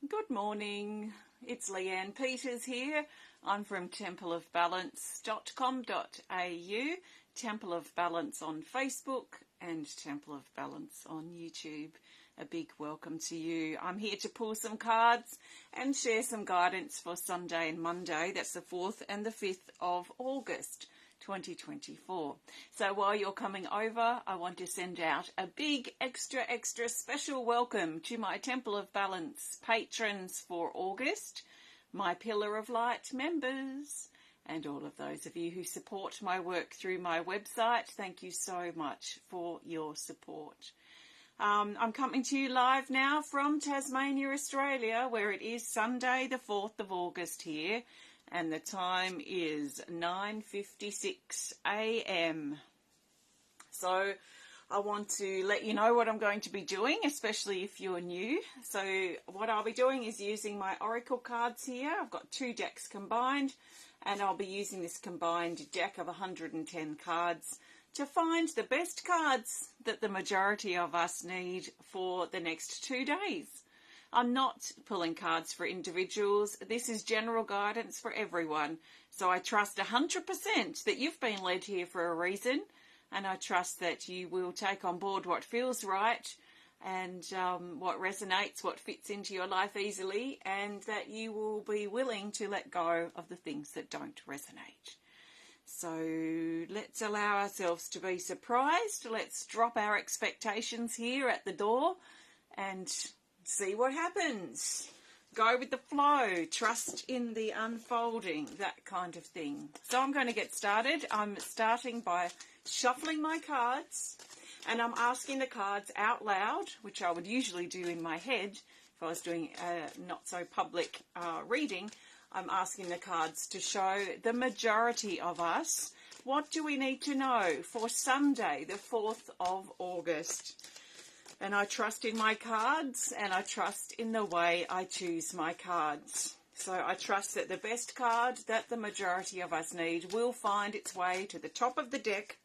Good morning, it's Leanne Peters here. I'm from templeofbalance.com.au, Temple of Balance on Facebook and Temple of Balance on YouTube. A big welcome to you. I'm here to pull some cards and share some guidance for Sunday and Monday. That's the 4th and the 5th of August. 2024. So while you're coming over, I want to send out a big extra special welcome to my Temple of Balance patrons for August, my Pillar of Light members, and all of those of you who support my work through my website. Thank you so much for your support. I'm coming to you live now from Tasmania, Australia, where it is Sunday the 4th of August here. And the time is 9:56 a.m. So I want to let you know what I'm going to be doing, especially if you're new. So what I'll be doing is using my Oracle cards here. I've got 2 decks combined, and I'll be using this combined deck of 110 cards to find the best cards that the majority of us need for the next 2 days. I'm not pulling cards for individuals. This is general guidance for everyone. So I trust 100% that you've been led here for a reason, and I trust that you will take on board what feels right and what resonates, what fits into your life easily, and that you will be willing to let go of the things that don't resonate. So let's allow ourselves to be surprised. Let's drop our expectations here at the door and see what happens. Go with the flow, trust in the unfolding, that kind of thing. So I'm going to get started. I'm starting by shuffling my cards, and I'm asking the cards out loud, which I would usually do in my head if I was doing a not so public reading. I'm asking the cards to show the majority of us, what do we need to know for Sunday, the 4th of August? And I trust in my cards, and I trust in the way I choose my cards. So I trust that the best card that the majority of us need will find its way to the top of the deck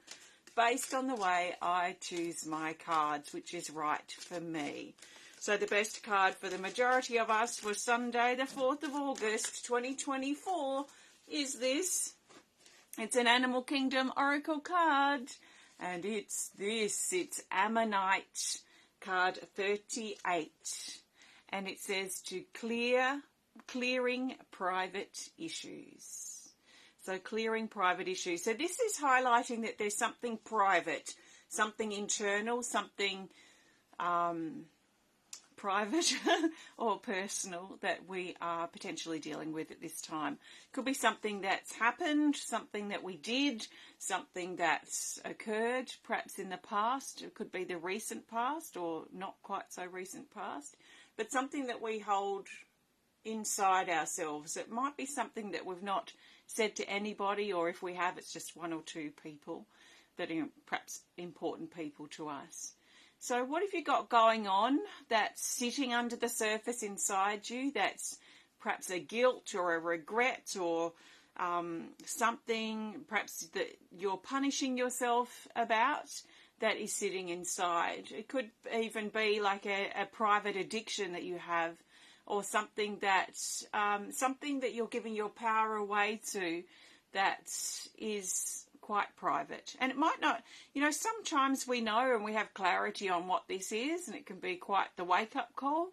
based on the way I choose my cards, which is right for me. So the best card for the majority of us for Sunday, the 4th of August, 2024 is this. It's an Animal Kingdom Oracle card, and it's this. It's Ammonite. Card 38, and it says to clearing private issues. So clearing private issues. So this is highlighting that there's something private, something internal, something private or personal that we are potentially dealing with at this time. Could be something that's happened, something that we did, something that's occurred perhaps in the past. It could be the recent past or not quite so recent past, but something that we hold inside ourselves. It might be something that we've not said to anybody, or if we have, it's just 1 or 2 people that are perhaps important people to us. So what have you got going on that's sitting under the surface inside you, that's perhaps a guilt or a regret or something perhaps that you're punishing yourself about that is sitting inside? It could even be like a private addiction that you have, or something that you're giving your power away to that is quite private. And it might not, sometimes we know and we have clarity on what this is, and it can be quite the wake-up call.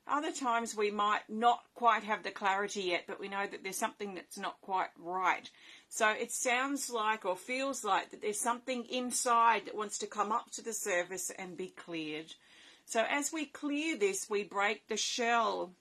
Other times we might not quite have the clarity yet, but we know that there's something that's not quite right. So it sounds like or feels like that there's something inside that wants to come up to the surface and be cleared. So as we clear this, we break the shell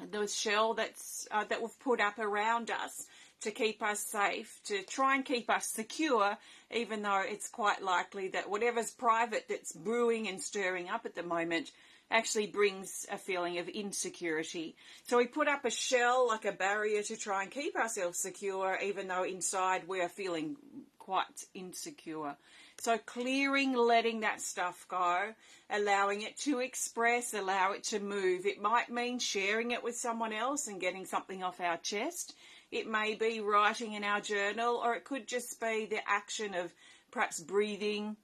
that's that we've put up around us to keep us safe, to try and keep us secure, even though it's quite likely that whatever's private that's brewing and stirring up at the moment actually brings a feeling of insecurity. So we put up a shell, like a barrier, to try and keep ourselves secure, even though inside we're feeling quite insecure. So clearing, letting that stuff go, allowing it to express, allow it to move. It might mean sharing it with someone else and getting something off our chest. It may be writing in our journal, or it could just be the action of perhaps breathing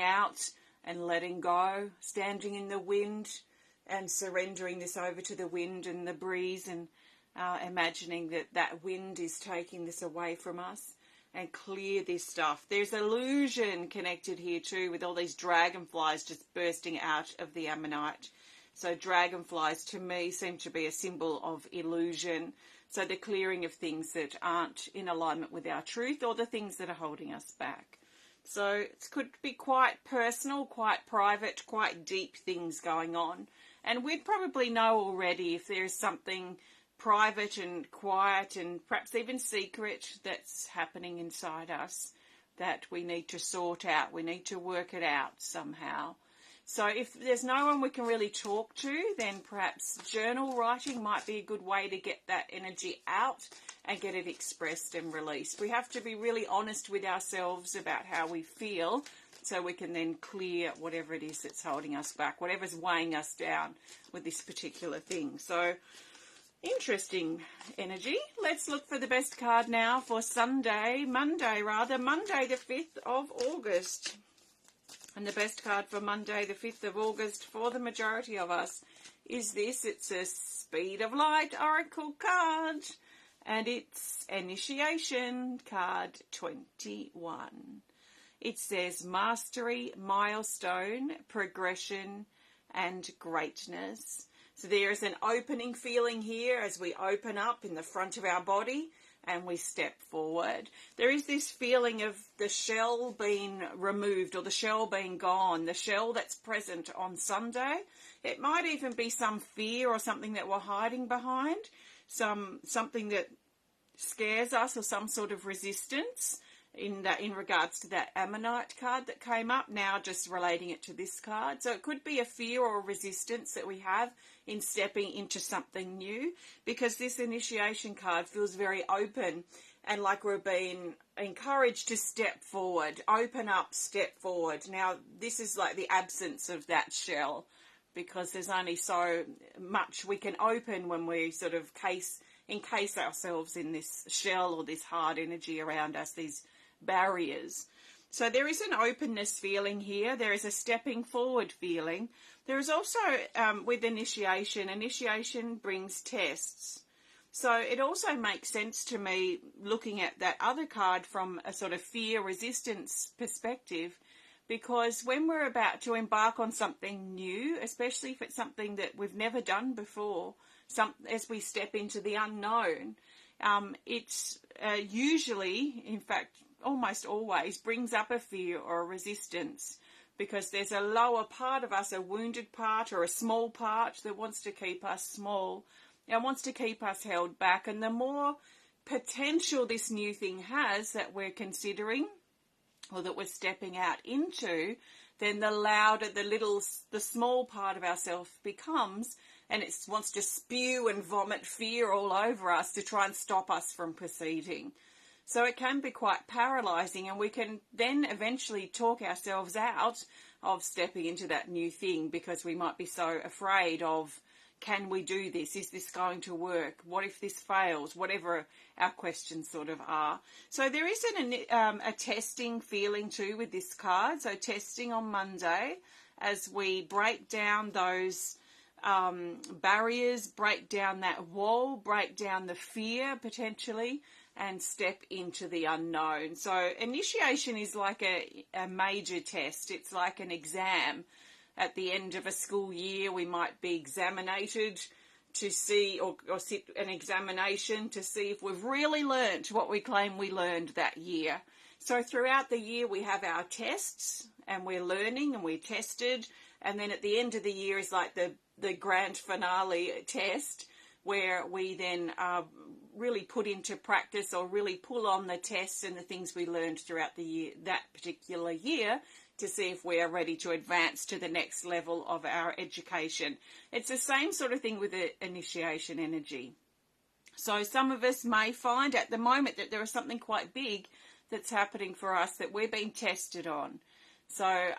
out and letting go, standing in the wind, and surrendering this over to the wind and the breeze, and imagining that that wind is taking this away from us and clear this stuff. There's illusion connected here too, with all these dragonflies just bursting out of the ammonite. So dragonflies to me seem to be a symbol of illusion. So the clearing of things that aren't in alignment with our truth, or the things that are holding us back. So it could be quite personal, quite private, quite deep things going on. And we'd probably know already if there's something private and quiet and perhaps even secret that's happening inside us that we need to sort out. We need to work it out somehow. So if there's no one we can really talk to, then perhaps journal writing might be a good way to get that energy out and get it expressed and released. We have to be really honest with ourselves about how we feel, so we can then clear whatever it is that's holding us back, whatever's weighing us down with this particular thing. So interesting energy. Let's look for the best card now for Monday the 5th of August. And the best card for Monday the 5th of August for the majority of us is this. It's a Speed of Light Oracle card. And it's Initiation card 21. It says Mastery, Milestone, Progression, and Greatness. So there is an opening feeling here as we open up in the front of our body and we step forward. There is this feeling of the shell being removed, or the shell being gone, the shell that's present on Sunday. It might even be some fear or something that we're hiding behind, something that scares us, or some sort of resistance in regards to that Ammonite card that came up, now just relating it to this card. So it could be a fear or a resistance that we have in stepping into something new, because this Initiation card feels very open and like we're being encouraged to step forward, open up, step forward. Now, this is like the absence of that shell, because there's only so much we can open when we sort of encase ourselves in this shell or this hard energy around us, these barriers. So there is an openness feeling here. There is a stepping forward feeling. There is also, with initiation brings tests. So it also makes sense to me, looking at that other card from a sort of fear resistance perspective, because when we're about to embark on something new, especially if it's something that we've never done before, as we step into the unknown, it's usually, in fact, almost always brings up a fear or a resistance, because there's a lower part of us, a wounded part or a small part that wants to keep us small and wants to keep us held back. And the more potential this new thing has that we're considering, or that we're stepping out into, then the louder the small part of ourselves becomes, and it wants to spew and vomit fear all over us to try and stop us from proceeding. So it can be quite paralyzing, and we can then eventually talk ourselves out of stepping into that new thing, because we might be so afraid of, can we do this? Is this going to work? What if this fails? Whatever our questions sort of are. So there is a testing feeling too with this card. So testing on Monday, as we break down those barriers, break down that wall, break down the fear potentially, and step into the unknown. So initiation is like a major test. It's like an exam. At the end of a school year, we might be examinated to see, or sit an examination to see if we've really learnt what we claim we learned that year. So throughout the year, we have our tests, and we're learning and we're tested. And then at the end of the year is like the grand finale test, where we then really put into practice, or really pull on the tests and the things we learned throughout the year, that particular year, to see if we are ready to advance to the next level of our education. It's the same sort of thing with the initiation energy. So some of us may find at the moment that there is something quite big that's happening for us that we're being tested on. So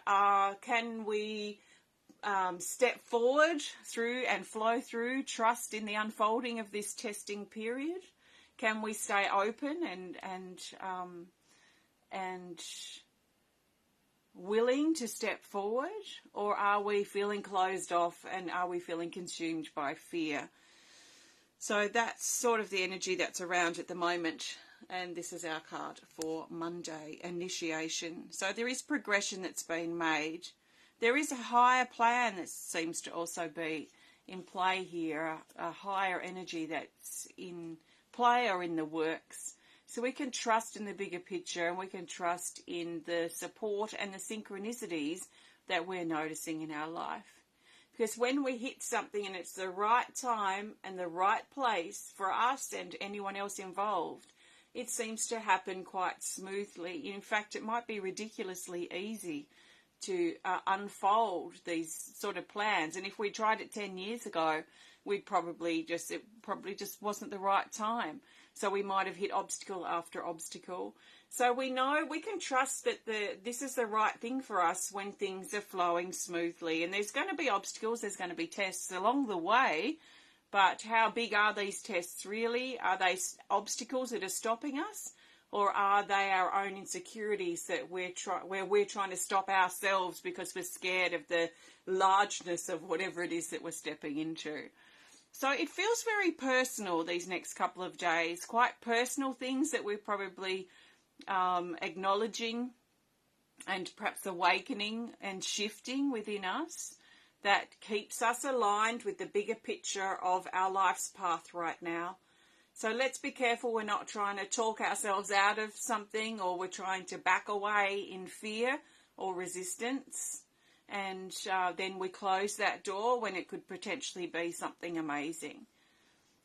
can we step forward through and flow through, trust in the unfolding of this testing period? Can we stay open and willing to step forward, or are we feeling closed off and are we feeling consumed by fear? So that's sort of the energy that's around at the moment. And this is our card for Monday, initiation. So there is progression that's been made. There is a higher plan that seems to also be in play here, a higher energy that's in play or in the works. So we can trust in the bigger picture, and we can trust in the support and the synchronicities that we're noticing in our life. Because when we hit something and it's the right time and the right place for us and anyone else involved, it seems to happen quite smoothly. In fact, it might be ridiculously easy to unfold these sort of plans. And if we tried it 10 years ago, it probably just wasn't the right time. So we might have hit obstacle after obstacle. So we know we can trust that this is the right thing for us when things are flowing smoothly. And there's going to be obstacles, there's going to be tests along the way. But how big are these tests really? Are they obstacles that are stopping us? Or are they our own insecurities that where we're trying to stop ourselves because we're scared of the largeness of whatever it is that we're stepping into? So it feels very personal these next couple of days, quite personal things that we're probably acknowledging and perhaps awakening and shifting within us that keeps us aligned with the bigger picture of our life's path right now. So let's be careful we're not trying to talk ourselves out of something, or we're trying to back away in fear or resistance. And then we close that door when it could potentially be something amazing.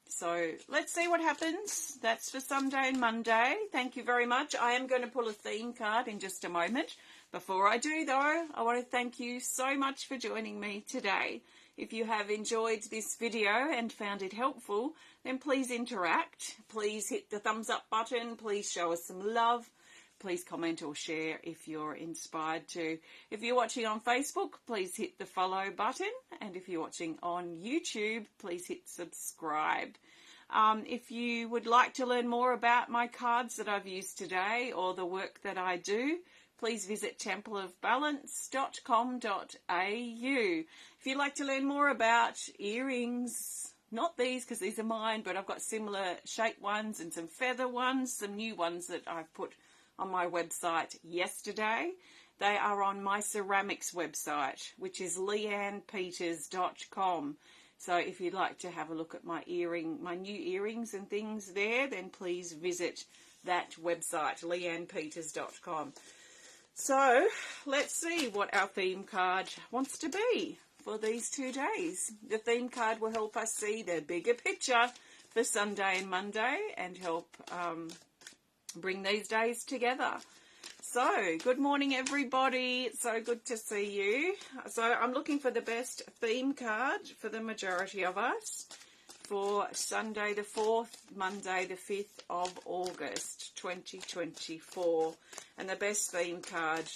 So let's see what happens. That's for Sunday and Monday. Thank you very much. I am going to pull a theme card in just a moment. Before I do, though, I want to thank you so much for joining me today. If you have enjoyed this video and found it helpful, then please interact. Please hit the thumbs up button. Please show us some love. Please comment or share if you're inspired to. If you're watching on Facebook, please hit the follow button. And if you're watching on YouTube, please hit subscribe. If you would like to learn more about my cards that I've used today or the work that I do, please visit templeofbalance.com.au. If you'd like to learn more about earrings, not these because these are mine, but I've got similar shaped ones and some feather ones, some new ones that I've put on my website yesterday. They are on my ceramics website, which is leannepeters.com. So if you'd like to have a look at my new earrings and things there, then please visit that website, leannepeters.com. So let's see what our theme card wants to be for these 2 days. The theme card will help us see the bigger picture for Sunday and Monday and help bring these days together. So, good morning everybody. It's so good to see you. So I'm looking for the best theme card for the majority of us for Sunday the 4th, Monday the 5th of August 2024. And the best theme card,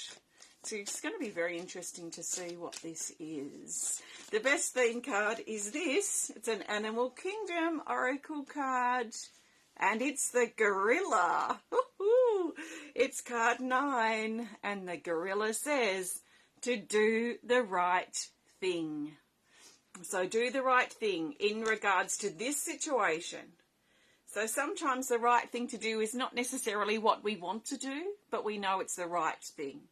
so it's going to be very interesting to see what this is. The best theme card is this. It's an Animal Kingdom Oracle card. And it's the gorilla. It's card 9. And the gorilla says to do the right thing. So do the right thing in regards to this situation. So sometimes the right thing to do is not necessarily what we want to do, but we know it's the right thing.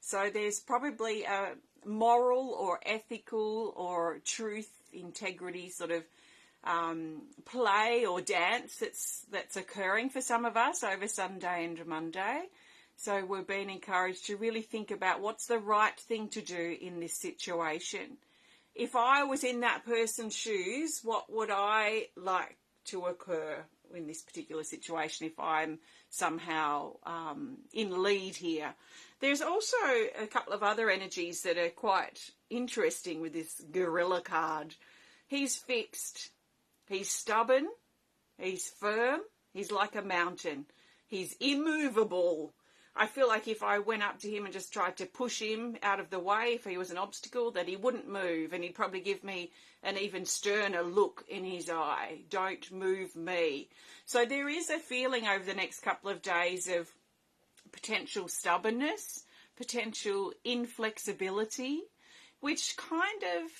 So there's probably a moral or ethical or truth, integrity sort of play or dance that's occurring for some of us over Sunday and Monday. So we're being encouraged to really think about what's the right thing to do in this situation. If I was in that person's shoes, what would I like to occur in this particular situation if I'm somehow in lead here? There's also a couple of other energies that are quite interesting with this gorilla card. He's fixed. He's stubborn. He's firm. He's like a mountain. He's immovable. I feel like if I went up to him and just tried to push him out of the way, if he was an obstacle, that he wouldn't move, and he'd probably give me an even sterner look in his eye. Don't move me. So there is a feeling over the next couple of days of potential stubbornness, potential inflexibility, which kind of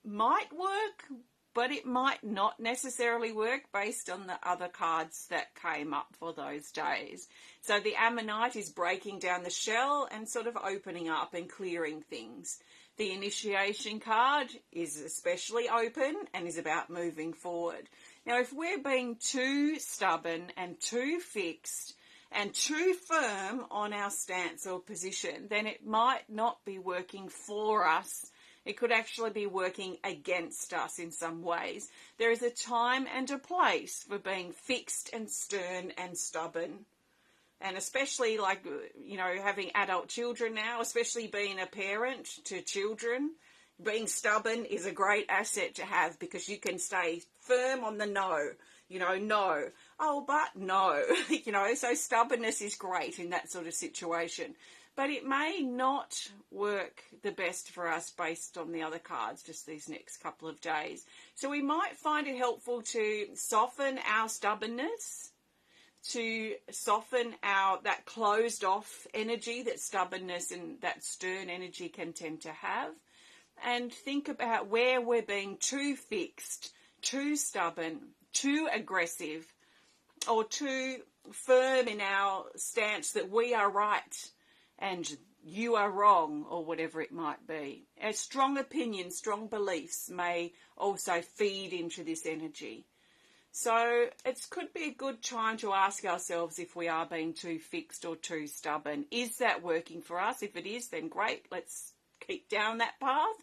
might work, but it might not necessarily work based on the other cards that came up for those days. So the Ammonite is breaking down the shell and sort of opening up and clearing things. The Initiation card is especially open and is about moving forward. Now, if we're being too stubborn and too fixed and too firm on our stance or position, then it might not be working for us. It could actually be working against us in some ways. There is a time and a place for being fixed and stern and stubborn. And especially having adult children now, especially being a parent to children, being stubborn is a great asset to have because you can stay firm on the no. No. Oh, but no. So stubbornness is great in that sort of situation. But it may not work the best for us based on the other cards just these next couple of days. So we might find it helpful to soften our stubbornness, to soften that closed off energy that stubbornness and that stern energy can tend to have, and think about where we're being too fixed, too stubborn, too aggressive, or too firm in our stance that we are right and you are wrong, or whatever it might be. A strong opinion, strong beliefs may also feed into this energy. So it could be a good time to ask ourselves if we are being too fixed or too stubborn. Is that working for us? If it is, then great, let's keep down that path.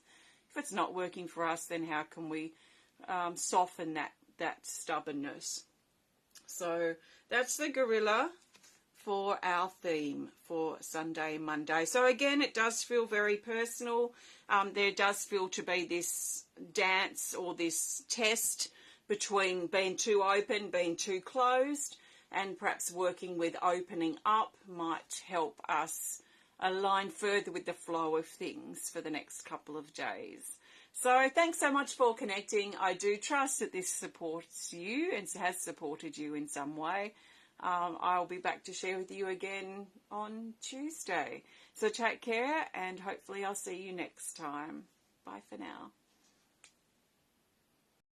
If it's not working for us, then how can we soften that stubbornness? So that's the gorilla for our theme for Sunday, Monday. So again, it does feel very personal. There does feel to be this dance or this test between being too open, being too closed, and perhaps working with opening up might help us align further with the flow of things for the next couple of days. So thanks so much for connecting. I do trust that this supports you and has supported you in some way. I'll be back to share with you again on Tuesday. So take care, and hopefully I'll see you next time. Bye for now.